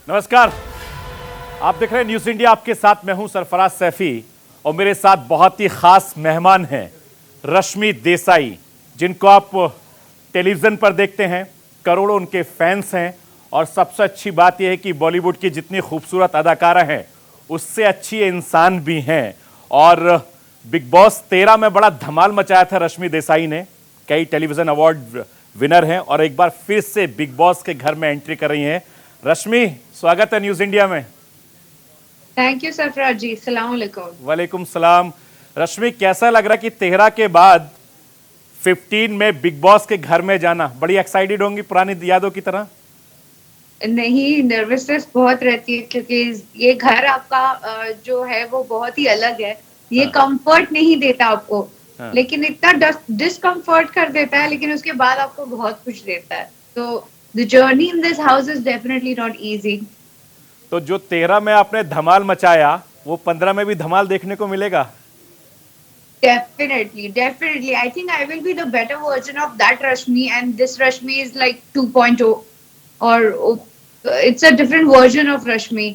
नमस्कार, आप देख रहे हैं न्यूज इंडिया। आपके साथ मैं हूं सरफराज सैफी और मेरे साथ बहुत ही खास मेहमान हैं रश्मि देसाई, जिनको आप टेलीविजन पर देखते हैं। करोड़ों उनके फैंस हैं और सबसे अच्छी बात यह है कि बॉलीवुड की जितनी खूबसूरत अदाकारा हैं उससे अच्छी इंसान भी हैं। और बिग बॉस 13 में बड़ा धमाल मचाया था रश्मि देसाई ने। कई टेलीविजन अवार्ड विनर हैं और एक बार फिर से बिग बॉस के घर में एंट्री कर रही हैं। रश्मि, स्वागत है न्यूज इंडिया में। थैंक यू सरफराज जी, सलाम अलैकुम। वालेकुम सलाम। रश्मि, कैसा लग रहा कि 13 के बाद 15 में बिग बॉस के घर में जाना? बड़ी एक्साइटेड होंगी पुरानी यादों की तरह? नहीं, नर्वसनेस बहुत रहती है क्योंकि ये घर आपका जो है वो बहुत ही अलग है। ये हाँ, कंफर्ट नहीं देता आपको, हाँ। लेकिन इतना डिस्कम्फर्ट कर देता है, लेकिन उसके बाद आपको बहुत कुछ देता है। तो the journey in this house is definitely not easy. तो जो 13 में आपने धमाल मचाया वो 15 में भी धमाल देखने को मिलेगा? Definitely. I think I will be the better version of that Rashmi, and this Rashmi is like 2.0, or it's a different version of Rashmi.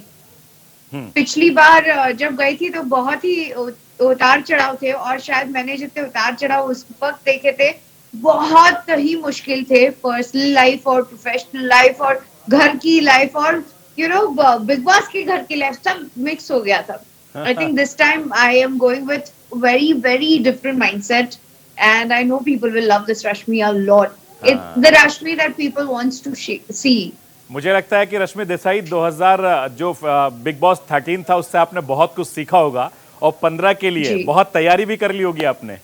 पिछली बार जब गई थी तो बहुत ही उतार चढ़ाव थे, और शायद मैंने जितने उतार चढ़ाव उस वक्त देखे थे बहुत ही मुश्किल थे। पर्सनल लाइफ और प्रोफेशनल लाइफ और घर की लाइफ और बिग बॉस की घर की लाइफ सब मिक्स हो गया था। I think this time I am going with very very different mindset, and I know people will love this Rashmi a lot. It's the Rashmi that people wants to see. मुझे लगता है कि रश्मि देसाई 2000 जो बिग बॉस 13 था उससे आपने बहुत कुछ सीखा होगा और 15 के लिए जी बहुत तैयारी भी कर ली होगी आपने।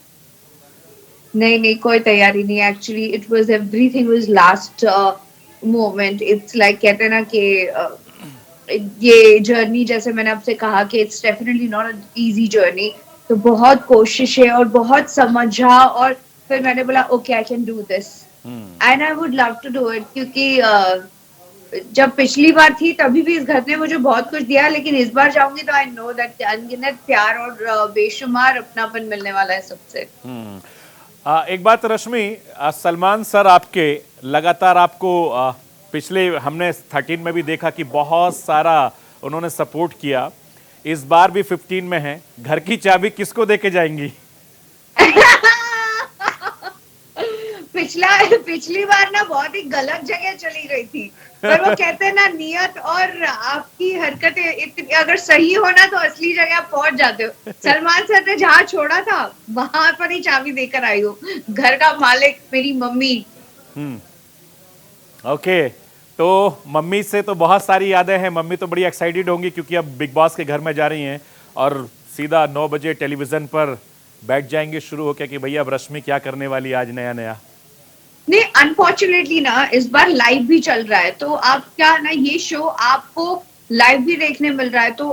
नहीं, कोई तैयारी नहीं। Actually it was everything was last moment. It's like कहते हैं ना कि ये जर्नी, जैसे मैंने आपसे कहा कि it's definitely not a easy journey. तो बहुत कोशिशें और बहुत समझा, और फिर मैंने बोला okay I can do this and I would love to do it. क्योंकि जब पिछली बार थी तभी भी इस घर ने मुझे बहुत कुछ दिया, लेकिन इस बार जाऊंगी तो आई नो दैट अनगिनत प्यार और बेशुमार अपनापन मिलने वाला है सबसे। एक बात रश्मि, सलमान सर आपके लगातार आपको पिछले हमने 13 में भी देखा कि बहुत सारा उन्होंने सपोर्ट किया। इस बार भी 15 में है। घर की चाबी किसको देके जाएंगी? पिछली बार ना बहुत ही गलत जगह चली गई थी, पर वो कहते हैं ना, नियत और आपकी हरकतें इतनी अगर सही हो ना तो असली जगह आप पहुंच जाते हो। सलमान सर ने जहाँ छोड़ा था वहां पर ही चाबी देकर आई हूँ। घर का मालिक मेरी मम्मी। ओके, तो मम्मी से तो बहुत सारी यादें हैं। मम्मी तो बड़ी एक्साइटेड होंगी क्योंकि अब बिग बॉस के घर में जा रही हैं और सीधा 9 बजे टेलीविजन पर बैठ जाएंगे शुरू होकर कि भैया अब रश्मि क्या करने वाली आज नया नया। नहीं, अनफॉर्चुनेटली ना इस बार लाइव भी चल रहा है, तो आप क्या ना, ये शो आपको लाइव भी देखने मिल रहा है। तो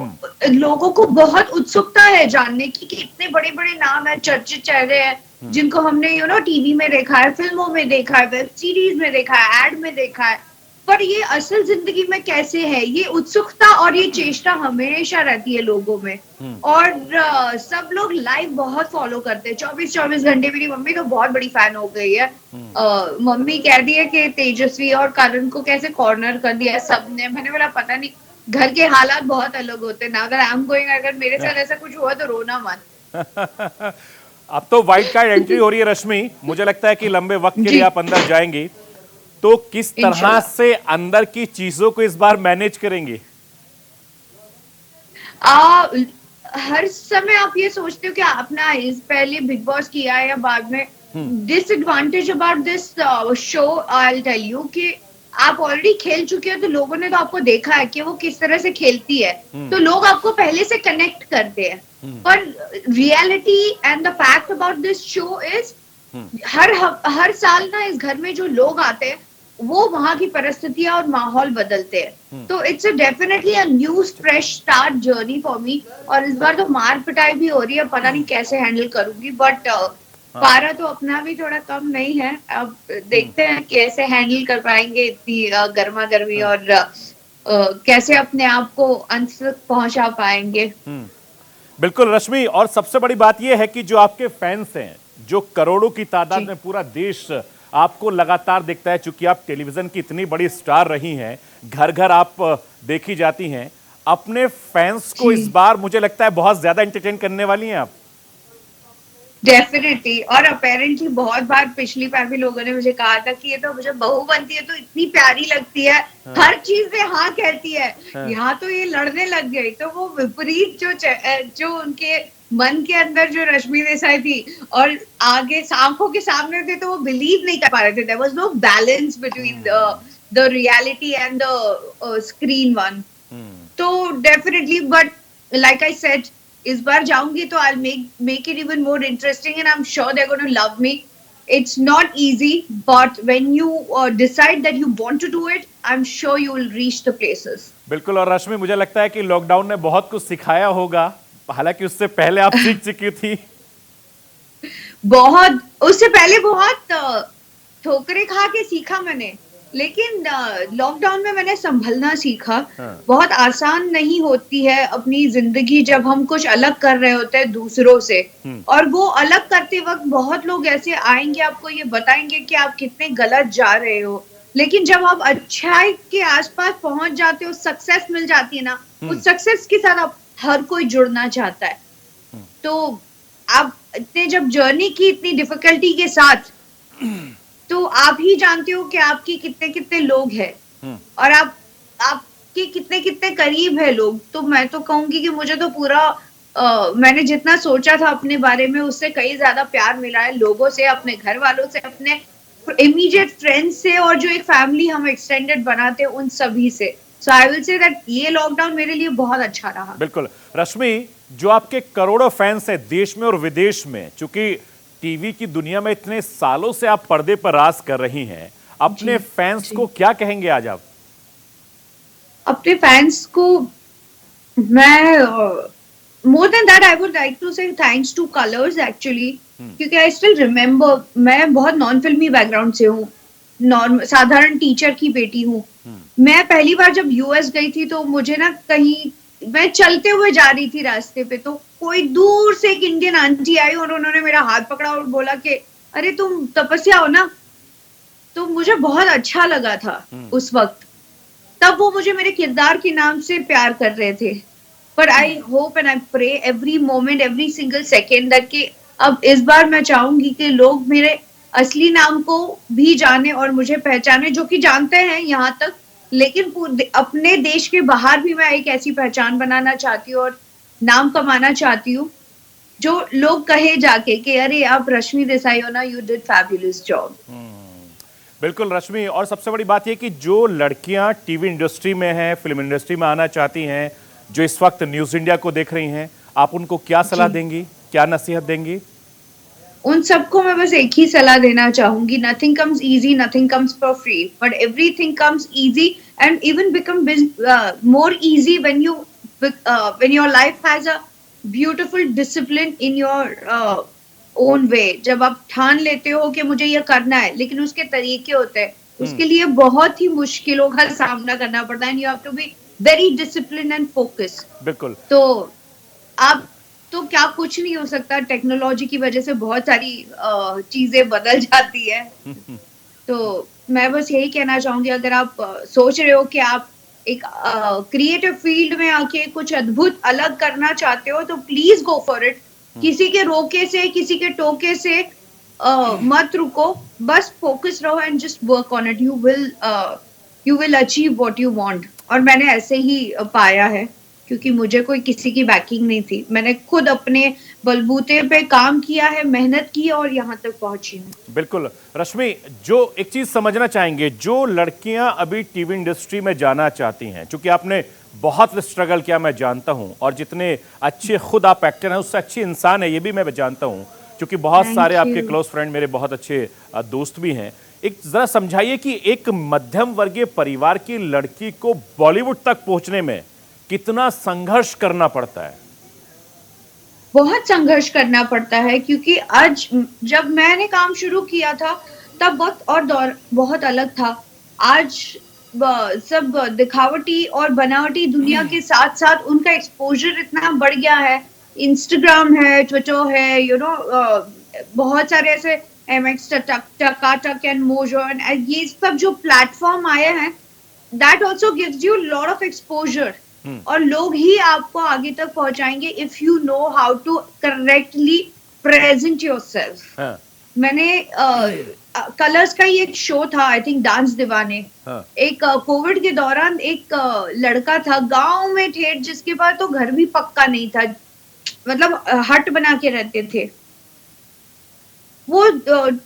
लोगों को बहुत उत्सुकता है जानने की कि इतने बड़े बड़े नाम है, चर्चित चेहरे हैं जिनको हमने टीवी में देखा है, फिल्मों में देखा है, वेब सीरीज में देखा है, एड में देखा है, पर ये असल जिंदगी में कैसे है, ये उत्सुकता और ये चेष्टा हमेशा रहती है लोगों में। और सब लोग लाइव बहुत फॉलो करते हैं 24-24 घंटे। मेरी मम्मी तो बहुत बड़ी फैन हो गई है। मम्मी कह दी है कि तेजस्वी और करण को कैसे कॉर्नर कर दिया सबने। मैंने बोला पता नहीं, घर के हालात बहुत अलग होते हैं ना। अगर आई एम गोइंग, अगर मेरे साथ ऐसा कुछ हुआ तो रोना मत। अब तो वाइल्ड कार्ड एंट्री हो रही है रश्मि, मुझे लगता है कि लंबे वक्त के लिए जी, आप अंदर जाएंगी। तो किस तरह इंशाल्लाह। से अंदर की चीजों को इस बार मैनेज करेंगी? आ, हर समय आप ये सोचते हो कि आपने इस पहले बिग बॉस किया है या बाद में। Disadvantage about this show I tell you कि आप ऑलरेडी खेल चुके हो, तो लोगों ने तो आपको देखा है कि वो किस तरह से खेलती है, तो लोग आपको पहले से कनेक्ट करते हैं। पर reality and the fact about this show is हर साल ना इस घर में जो लोग आते हैं वो वहां की परिस्थितियां और माहौल बदलते हैं। तो it's definitely a new fresh start journey for me. और इस बार तो मार पिटाई भी हो रही है, पता नहीं कैसे हैंडल करूंगी, बट पारा तो अपना भी थोड़ा कम नहीं है। अब देखते हैं कैसे हैंडल कर पाएंगे इतनी गर्मा गर्मी, और कैसे अपने आप को अंत तक पहुंचा पाएंगे। बिल्कुल रश्मि, और सबसे बड़ी बात यह है कि जो आपके फैंस हैं, जो करोड़ों की तादाद जी में पूरा देश आपको लगातार देखता है, चूंकि आप टेलीविजन की इतनी बड़ी स्टार रही हैं, घर घर आप देखी जाती हैं, अपने फैंस को जी। इस बार मुझे लगता है बहुत ज्यादा एंटरटेन करने वाली हैं आप। डेफिनेटली, और अपेरेंटली बहुत बार पिछली बार भी लोगों ने मुझे कहा था कि ये तो मुझे बहू बनती है तो इतनी प्यारी लगती है, हाँ, हर चीज में हाँ कहती है, हाँ, यहाँ तो ये लड़ने लग गई। तो वो विपरीत जो उनके मन के अंदर जो रश्मि देसाई थी और आगे आंखों के सामने थे, तो वो बिलीव नहीं कर पा रहे थे। There was no balance between the reality and the screen one. Hmm, तो definitely, but like I said, इस बार जाऊंगी तो I make it even more interesting and I am sure they are gonna love me. It's not easy, but when you decide that you want to do it, I am sure you will reach the places. बिल्कुल। और रश्मि, मुझे लगता है कि lockdown ने बहुत कुछ सिखाया होगा, हालांकि उससे पहले आप सीख चुकी थी। बहुत, उससे पहले बहुत ठोकरें खा के सीखा मैंने, लेकिन लॉकडाउन में मैंने संभलना सीखा। हाँ, बहुत आसान नहीं होती है अपनी जिंदगी जब हम कुछ अलग कर रहे होते हैं दूसरों से, हम्म, और वो अलग करते वक्त बहुत लोग ऐसे आएंगे, आपको ये बताएंगे कि आप कितने गलत जा रहे हो। लेकिन जब आप अच्छाई के आसपास पहुंच जाते हो, सक्सेस मिल जाती है ना, उस सक्सेस के साथ आप हर कोई जुड़ना चाहता है। तो आप इतने जब जर्नी की इतनी डिफिकल्टी के साथ, तो आप ही जानते हो कि आपके कितने कितने लोग हैं, हम्म, और आपके कितने कितने करीब है लोग। तो मैं तो कहूंगी कि मुझे तो पूरा मैंने जितना सोचा था अपने बारे में, उससे कहीं ज्यादा प्यार मिला है लोगों से, अपने घर वालों से, अपने इमीडिएट फ्रेंड्स से, और जो एक फैमिली हम एक्सटेंडेड बनाते हैं उन सभी से। सो आई विल से दैट ये लॉकडाउन मेरे लिए बहुत अच्छा रहा। बिल्कुल। रश्मि, जो आपके करोड़ों फैंस हैं देश में और विदेश में, चूंकि टीवी की दुनिया में इतने सालों से आप पर्दे पर राज कर रही हैं, अपने फैंस को क्या कहेंगे आज आप? अपने फैंस को मैं more than that I would like to say thanks to Colors actually, क्योंकि आई स्टिल रिमेम्बर, मैं बहुत नॉन फिल्मी बैकग्राउंड से हूँ, साधारण टीचर की बेटी हूँ। मैं पहली बार जब यूएस गई थी, तो मुझे ना कहीं, मैं चलते हुए जा रही थी रास्ते पे, तो कोई दूर से एक इंडियन आंटी आई और उन्होंने मेरा हाथ पकड़ा और बोला कि अरे तुम तपस्या हो ना। तो मुझे बहुत अच्छा लगा था उस वक्त। तब वो मुझे मेरे किरदार के नाम से प्यार कर रहे थे, पर I hope and I pray every moment, every single second that कि अब इस बार मैं चाहूंगी कि लोग मेरे असली नाम को भी जाने और मुझे पहचाने, जो कि जानते हैं यहाँ तक, लेकिन अपने देश के बाहर भी मैं एक ऐसी पहचान बनाना चाहती हूँ और नाम कमाना चाहती हूँ, जो लोग कहे जाके कि अरे आप रश्मि देसाई हो ना, यू डिड फैबुलस जॉब। बिल्कुल रश्मि, और सबसे बड़ी बात यह कि जो लड़कियां टीवी इंडस्ट्री में हैं, फिल्म इंडस्ट्री में आना चाहती हैं, जो इस वक्त न्यूज़ इंडिया को देख रही हैं, आप उनको क्या सलाह देंगी, क्या नसीहत देंगी? उन सबको मैं बस एक ही सलाह देना चाहूंगी, nothing comes easy, nothing comes for free, but everything comes easy and even become more easy when your life has a beautiful discipline in your own way। जब आप ठान लेते हो कि मुझे ये करना है, लेकिन उसके तरीके होते हैं, उसके लिए बहुत ही मुश्किलों का सामना करना पड़ता है, and you have to be very discipline and focus. बिल्कुल। तो आप, तो क्या कुछ नहीं हो सकता, टेक्नोलॉजी की वजह से बहुत सारी चीजें बदल जाती है। तो मैं बस यही कहना चाहूंगी, अगर आप सोच रहे हो कि आप एक क्रिएटिव फील्ड में आके कुछ अद्भुत अलग करना चाहते हो, तो प्लीज गो फॉर इट। किसी के रोके से, किसी के टोके से मत रुको, बस फोकस रहो and just work on it. You will achieve what you want. और मैंने ऐसे ही पाया है, क्योंकि मुझे कोई किसी की बैकिंग नहीं थी, मैंने खुद अपने बलबूते पे काम किया है, मेहनत की और यहाँ तक पहुंची हूँ। बिल्कुल रश्मि, जो एक चीज समझना चाहेंगे, जो लड़कियां अभी टीवी इंडस्ट्री में जाना चाहती हैं, क्योंकि आपने बहुत स्ट्रगल किया मैं जानता हूं, और जितने अच्छे खुद आप एक्टर हैं उससे अच्छी इंसान है ये भी मैं जानता हूं, क्योंकि बहुत सारे आपके क्लोज फ्रेंड मेरे बहुत अच्छे दोस्त भी हैं। एक जरा समझाइए कि एक मध्यम वर्गीय परिवार की लड़की को बॉलीवुड तक पहुंचने में कितना संघर्ष करना पड़ता है? बहुत संघर्ष करना पड़ता है, क्योंकि आज जब मैंने काम शुरू किया था तब वक्त और दौर बहुत अलग था। आज सब दिखावटी और बनावटी दुनिया के साथ साथ उनका एक्सपोजर इतना बढ़ गया है, इंस्टाग्राम है, ट्विटर है, बहुत सारे ऐसे MX, टकाटक एंड मोजो, ये सब जो प्लेटफॉर्म आए हैं, that also gives you lot of exposure, और लोग ही आपको आगे तक पहुंचाएंगे if you know how to correctly present your self. हाँ, मैंने कलर्स का ही एक शो था, आई थिंक डांस दीवाने। हाँ, एक कोविड के दौरान एक लड़का था गांव में ठेठ, जिसके पास तो घर भी पक्का नहीं था, मतलब हट बना के रहते थे। वो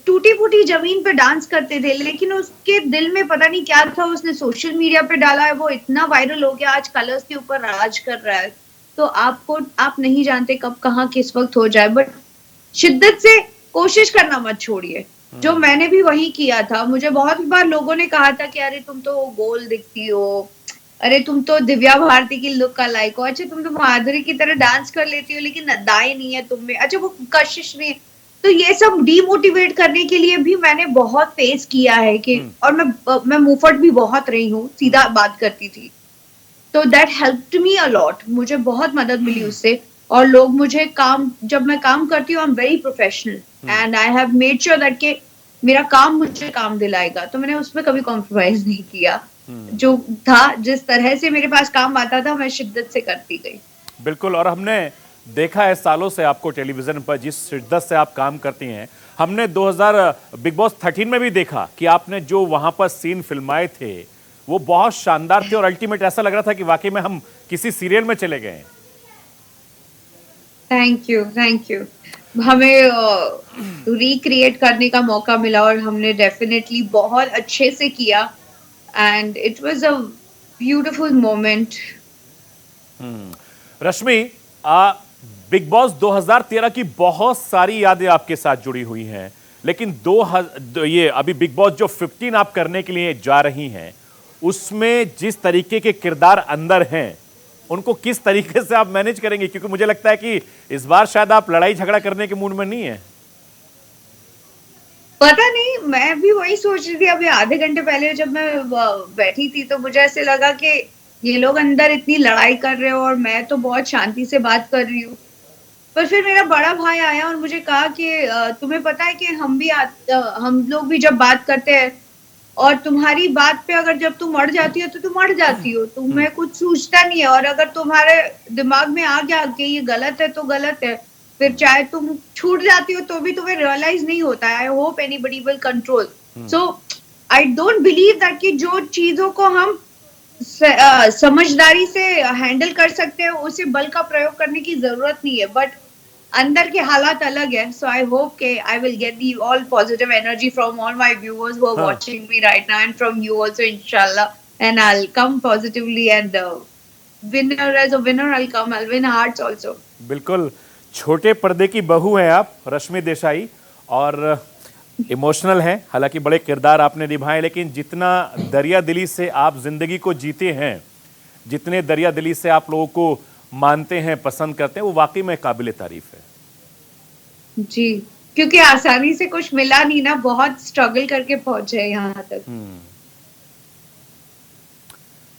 टूटी फूटी जमीन पे डांस करते थे, लेकिन उसके दिल में पता नहीं क्या था, उसने सोशल मीडिया पे डाला है, वो इतना वायरल हो गया, आज कलर्स के ऊपर राज कर रहा है। तो आप नहीं जानते कब कहाँ किस वक्त हो जाए, बट शिद्दत से कोशिश करना मत छोड़िए। जो मैंने भी वही किया था। मुझे बहुत बार लोगों ने कहा था कि अरे तुम तो गोल दिखती हो, अरे तुम तो दिव्या भारती की लुक का लाइक हो, अच्छा तुम तो माधुरी की तरह डांस कर लेती हो, लेकिन अदाएं नहीं है तुम में, अच्छा वो कशिश नहीं है। तो ये सब डीमोटिवेट करने के लिए भी मैंने बहुत फेस किया है कि, और मैं मुंहफट भी बहुत रही हूँ, सीधा बात करती थी। तो that helped me a lot, मुझे बहुत मदद मिली उससे। और लोग मुझे जब मैं काम करती हूँ, I am very professional and I have made sure that के मेरा काम मुझे काम दिलाएगा, तो मैंने उसमें कभी कॉम्प्रोमाइज नहीं किया। जो था, जिस तरह से मेरे पास काम आता था, मैं शिद्दत से करती गई। बिल्कुल। और हमने देखा है सालों से आपको टेलीविजन पर जिस शिद्दत से आप काम करती हैं। हमने 2000 बिग बॉस 13 में भी देखा कि आपने जो वहां पर सीन फिल्माए थे वो बहुत शानदार थे और अल्टीमेट, ऐसा लग रहा था कि वाकई में हम किसी सीरियल में चले गए हैं। Thank you, thank you. हमें रिक्रिएट करने का मौका मिला और हमने डेफिनेटली बहुत अच्छे से किया, and it was a beautiful moment. Rashmi, big boss 2013 की बहुत सारी यादें आपके साथ जुड़ी हुई हैं, लेकिन ये अभी बिग बॉस जो 15 आप करने के लिए जा रही हैं, उसमें जिस तरीके के किरदार अंदर हैं उनको किस तरीके से आप मैनेज करेंगे? क्योंकि मुझे लगता है कि इस बार शायद आप लड़ाई झगड़ा करने के मूड में नहीं है। पता नहीं, मैं भी वही सोच रही थी अभी आधे घंटे पहले जब मैं बैठी थी, तो मुझे ऐसे लगा कि ये लोग अंदर इतनी लड़ाई कर रहे हो और मैं तो बहुत शांति से बात कर रही हूँ। पर फिर मेरा बड़ा भाई आया और मुझे कहा कि तुम्हें पता है कि हम लोग भी जब बात करते हैं, और तुम्हारी बात पे अगर जब तुम अड़ जाती हो तो तुम अड़ जाती हो, तुम्हें कुछ सूझता नहीं है, और अगर तुम्हारे दिमाग में आ गया कि ये गलत है तो गलत है, फिर चाहे तुम छूट जाती हो तो भी तुम्हें रियलाइज नहीं होता है। I hope anybody will control. So I don't believe that कि जो चीजों को हम समझदारी से हैंडल कर सकते हैं, उसे बल का प्रयोग करने की जरूरत नहीं है, बट अंदर के हालात अलग है। सो आई होप के I will get the all positive energy from all my viewers who are watching me right now, and from you also इंशाल्लाह, and I will come positively, and winner as a winner I will come, I will win hearts also. बिल्कुल। छोटे पर्दे की बहू हैं आप, रश्मि देसाई, और emotional हैं। हालांकि बड़े किरदार आपने निभाए, लेकिन जितना दरिया दिली से आप जिंदगी को जीते हैं, जितने दरिया दिली से आप लोगों को मानते हैं, पसंद करते हैं, वो वाकई में काबिले तारीफ है। जी, क्योंकि आसानी से कुछ मिला नहीं ना, बहुत स्ट्रगल करके पहुंचे यहाँ तक।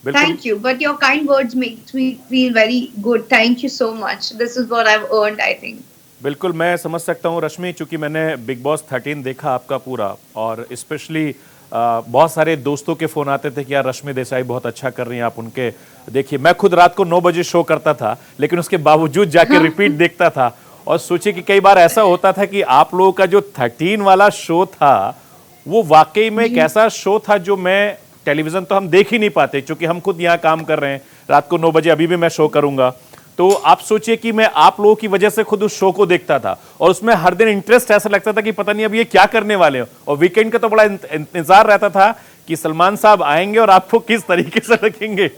Thank you, but your kind words makes me feel very good. Thank you so much. This is what I've earned, I think. बिल्कुल, मैं समझ सकता हूँ रश्मि, चूंकि मैंने बिग बॉस 13 देखा आपका पूरा, और स्पेशली बहुत सारे दोस्तों के फोन आते थे कि यार रश्मि देसाई बहुत अच्छा कर रही हैं आप उनके। देखिए, मैं खुद रात को 9 बजे शो करता था, लेकिन उसके बावजूद जाके रिपीट देखता था, और सोचिए कि कई बार ऐसा होता था कि आप लोगों का जो 13 वाला शो था वो वाकई में एक ऐसा शो था जो मैं टेलीविजन तो हम देख ही नहीं पाते, क्योंकि हम खुद यहाँ काम कर रहे हैं रात को 9 बजे, अभी भी मैं शो करूंगा। तो आप सोचिए कि मैं आप लोगों की वजह से खुद उस शो को देखता था, और उसमें हर दिन इंटरेस्ट ऐसा लगता था कि पता नहीं अब ये क्या करने वाले हो, और वीकेंड का तो बड़ा इंतजार रहता था कि सलमान साहब आएंगे और आपको किस तरीके से रखेंगे।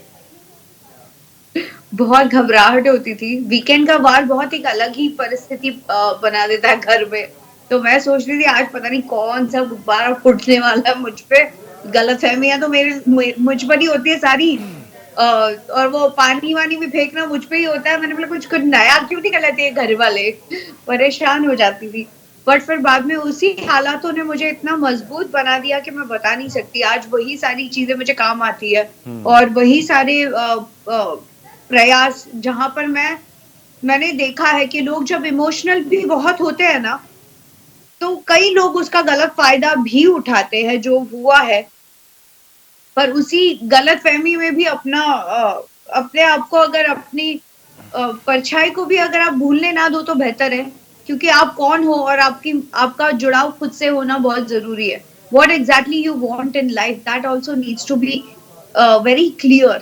बहुत घबराहट होती थी। वीकेंड का वार बहुत एक अलग ही परिस्थिति बना देता है घर में। तो मैं सोच रही थी आज पता नहीं कौन सा गुब्बारा फूटने वाला है मुझ पे। गलतफहमियां तो मुझ पर ही होती है सारी, और वो पानी वानी भी फेंकना मुझ पे ही होता है। मैंने बोला कुछ नया क्यों नहीं कर लेते घर वाले, परेशान हो जाती थी। बट फिर बाद में उसी हालातों ने मुझे इतना मजबूत बना दिया कि मैं बता नहीं सकती। आज वही सारी चीजें मुझे काम आती है, और वही सारे प्रयास जहां पर मैंने देखा है कि लोग जब इमोशनल भी बहुत होते हैं ना, तो कई लोग उसका गलत फायदा भी उठाते हैं, जो हुआ है। पर उसी गलत फहमी में भी अपने आप को, अगर अपनी परछाई को भी अगर आप भूलने ना दो तो बेहतर है, क्योंकि आप कौन हो और आपका जुड़ाव खुद से होना बहुत जरूरी है. What exactly you want in life, that also needs to be very clear,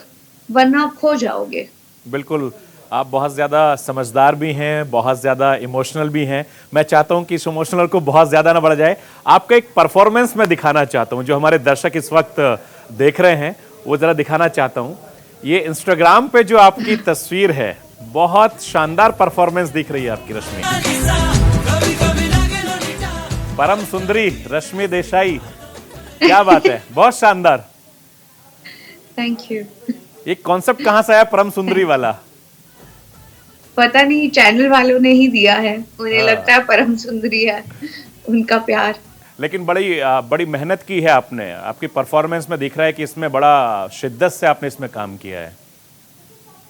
वरना आप खो जाओगे. बिल्कुल, आप बहुत ज़्यादा समझदार भी हैं, बहुत ज़्यादा इमोशनल भी हैं। मैं चाहता हूं कि इस इमोशनल को बहुत ज़्यादा ना बढ़ जाए। आपका एक परफॉर्मेंस मैं दिखाना चाहता हूं, जो हमारे दर्शक इस वक्त देख रहे हैं, वो ज़रा दिखाना चाहता हूं। ये इंस्टाग्राम पे जो आपकी तस्वीर है, बहुत शानदार परफॉर्मेंस दिख रही है आपकी रश्मि। परम सुंदरी रश्मि देसाई, क्या बात है, बहुत शानदार। Thank you. ये कॉन्सेप्ट कहाँ से आया परम सुंदरी वाला? पता नहीं, चैनल वालों ने ही दिया है. मुझे हाँ। लगता है परम सुंदरी है उनका प्यार. लेकिन बड़ी मेहनत की है आपने। आपकी परफॉर्मेंस में दिख रहा है कि इसमें बड़ा शिद्दत से आपने इसमें काम किया है।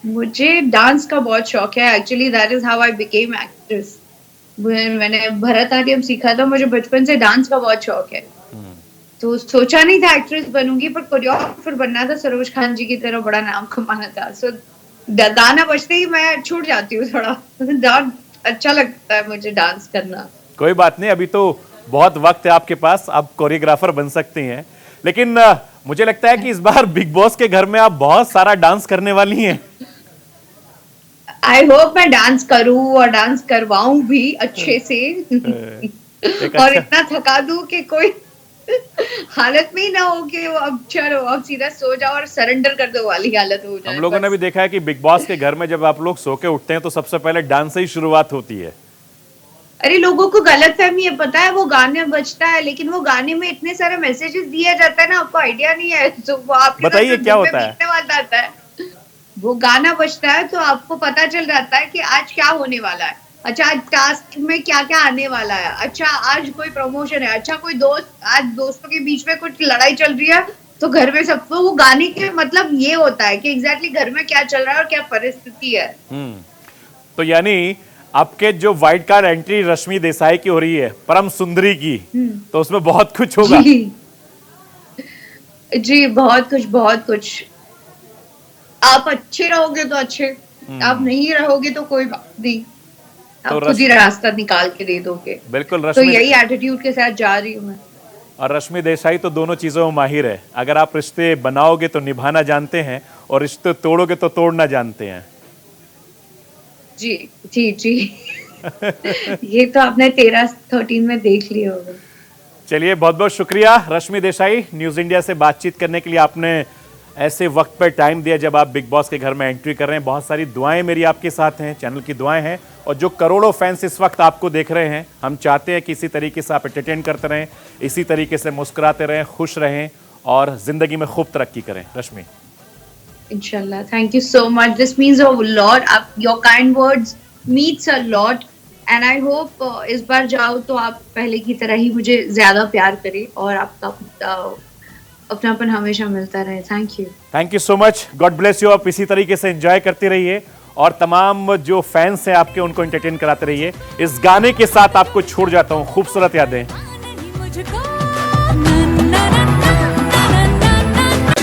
मुझे डांस का बहुत शौक है. Actually that is how I became actress. मैंने भरतनाट्यम सीखा था. मुझे बचपन से डांस का बहुत शौक है. तो सोचा नहीं था एक्ट्रेस बनूंगी, पर कोरियोग्राफर बनना था. सरोज खान जी की तरह बड़ा नाम कमाना था. सो गाना बजते ही मैं छूट जाती हूँ थोड़ा. अच्छा लगता है मुझे डांस करना. कोई बात नहीं, अभी तो बहुत वक्त है आपके पास, आप कोरियोग्राफर बन सकती हैं। लेकिन मुझे लगता है कि इस बार बिग बॉस के घर में आप बहुत सारा डांस करने वाली हैं। आई होप मैं डांस करूं और डांस करवाऊं भी अच्छे से. और इतना थका दूं कि कोई हालत में ही ना हो कि वो अब चलो अब सीधा सो जाओ और सरेंडर कर दो वाली हालत हो जाए. हम लोगों ने भी देखा है कि बिग बॉस के घर में जब आप लोग सो के उठते हैं तो सबसे पहले डांस से ही शुरुआत होती है। अरे लोगों को गलत फहमी है, पता है. वो गाने बजता है, लेकिन वो गाने में इतने सारे मैसेजेस दिया जाता है ना, आपको आइडिया नहीं है. तो वो आपके बताइए क्या होता है? वाला आता है. वो गाना बजता है तो आपको पता चल जाता है कि आज क्या होने वाला है. अच्छा, आज टास्क में क्या क्या आने वाला है. अच्छा, आज कोई प्रमोशन है. अच्छा, कोई आज दोस्तों के बीच में कुछ लड़ाई चल रही है, तो घर में सबको वो गाने के मतलब ये होता है कि एग्जैक्टली घर में क्या चल रहा है और क्या परिस्थिति है. तो यानी आपके जो wild card entry Rashmi Desai की हो रही है, परम सुंदरी की, तो उसमें बहुत कुछ होगा। जी बहुत कुछ, बहुत कुछ. आप अच्छे रहोगे तो अच्छे, आप नहीं रहोगे तो कोई बात नहीं, तो आप खुद ही रास्ता निकाल के दे दोगे. बिल्कुल तो रश्मि, यही एटीट्यूड के साथ जा रही हूँ मैं. और रश्मि देसाई तो दोनों चीजों में माहिर है। अगर आप रिश्ते बनाओगे तो निभाना जानते हैं, और रिश्ते तोड़ोगे तो तोड़ना जानते हैं। जी जी जी. ये तो आपने 13-13 में देख लिया होगा. चलिए, बहुत बहुत शुक्रिया रश्मि देसाई, न्यूज इंडिया से बातचीत करने के लिए। आपने ऐसे वक्त पर टाइम दिया जब आप बिग बॉस के घर में एंट्री कर रहे हैं। बहुत सारी दुआएं मेरी आपके साथ हैं, चैनल की दुआएं हैं, और जो करोड़ों फैंस इस वक्त आपको देख रहे हैं, हम चाहते हैं कि इसी तरीके से आप एंटरटेन करते रहें, इसी तरीके से मुस्कुराते रहें, खुश रहें और जिंदगी में खूब तरक्की करें। रश्मि, इंशाल्लाह. Thank you so much. This means a lot. Your kind words means a lot, and I hope इस बार जाओ तो आप पहले की तरह ही मुझे ज्यादा प्यार करें और आपका अपनापन हमेशा मिलता रहे. Thank you so much. God bless you. आप इसी तरीके से एंजॉय करते रहिए और तमाम जो फैंस हैं आपके, उनको एंटरटेन कराते रहिए। इस गाने के साथ आपको छोड़ जाता हूँ। खूबसूरत यादें।